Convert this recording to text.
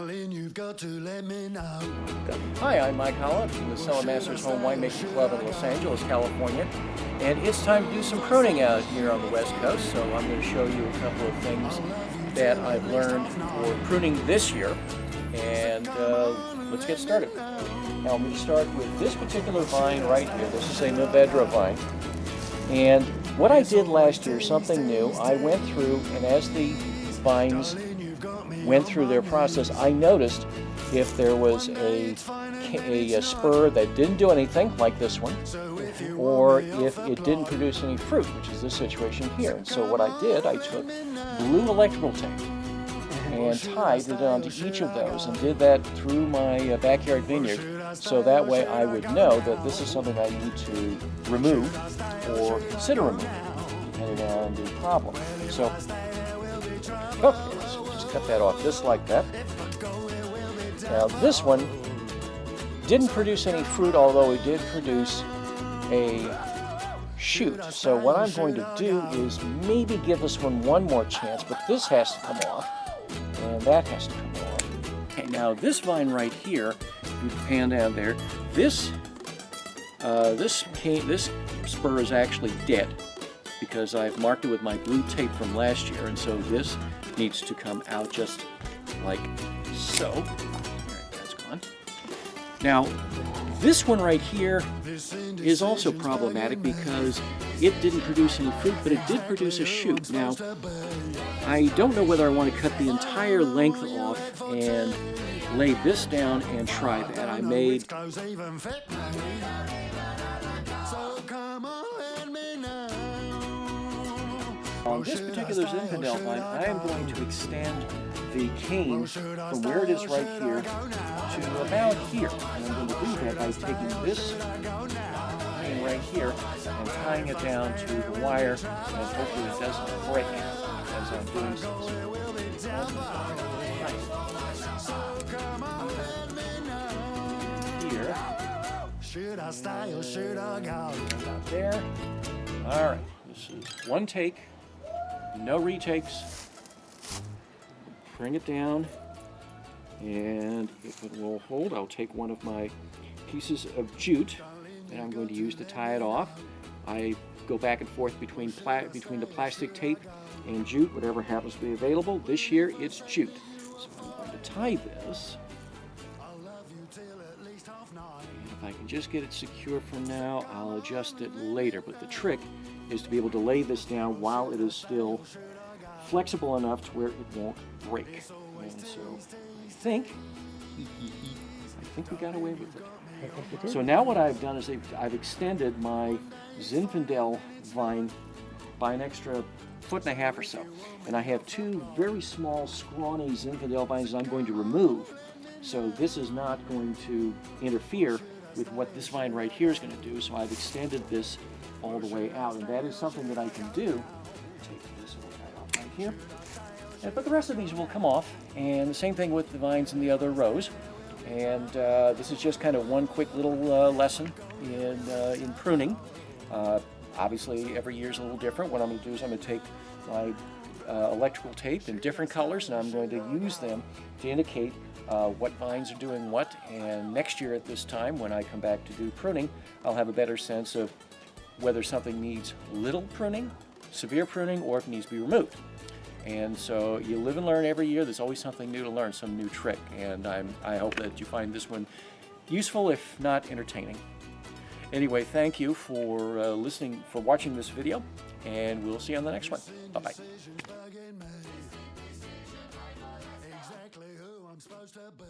Darling, you've got to let me know. Hi, I'm Mike Holland from the Cellarmasters Home Winemaking Club in Los Angeles, California. And it's time to do some pruning out here on the West Coast, so I'm going to show you a couple of things that I've learned for pruning this year. And let's get started. Now I'm going to start with this particular vine right here. This is a Novedra vine. And what I did last year, something new, I went through, and as the vines went through their process, I noticed if there was a spur that didn't do anything, like this one, or if it didn't produce any fruit, which is this situation here. And so what I did, I took blue electrical tape and tied it onto each of those and did that through my backyard vineyard, so that way I would know that this is something I need to remove or consider removing, depending on the problem. So, okay, so just cut that off just like that. Now this one didn't produce any fruit, although it did produce a shoot. So what I'm going to do is maybe give this one more chance, but this has to come off, and that has to come off. Okay, now this vine right here, if you pan down there, this spur is actually dead because I've marked it with my blue tape from last year, and so this needs to come out just like so. All right, that's gone. Now, this one right here is also problematic because it didn't produce any fruit, but it did produce a shoot. Now, I don't know whether I want to cut the entire length off and lay this down and try that. I made on this particular Zinfandel vine, I am going to extend the cane from where it is right here to about here. And I'm going to do that by taking this cane right here and tying it down to the wire, and hopefully it doesn't break as I'm doing so. Here. About there. All right, this is one take. No retakes. Bring it down, and if it will hold, I'll take one of my pieces of jute that I'm going to use to tie it off. I go back and forth between the plastic tape and jute, whatever happens to be available. This year it's jute. So I'm going to tie this. And if I can just get it secure for now, I'll adjust it later. But the trick is to be able to lay this down while it is still flexible enough to where it won't break. And so I think we got away with it. So now what I've done is I've extended my Zinfandel vine by an extra 1.5 feet or so. And I have two very small, scrawny Zinfandel vines that I'm going to remove. So this is not going to interfere with what this vine right here is going to do. So I've extended this all the way out, and that is something that I can do. Take this off right here, but the rest of these will come off, and the same thing with the vines in the other rows. And this is just kind of one quick little lesson in pruning. Obviously, every year is a little different. What I'm going to do is I'm going to take my electrical tape in different colors, and I'm going to use them to indicate what vines are doing what. And next year at this time, when I come back to do pruning, I'll have a better sense of whether something needs little pruning, severe pruning, or if it needs to be removed. And so you live and learn every year. There's always something new to learn, some new trick. And I hope that you find this one useful, if not entertaining. Anyway, thank you for watching this video, and we'll see you on the next one. Bye-bye. Exactly who I'm supposed to be.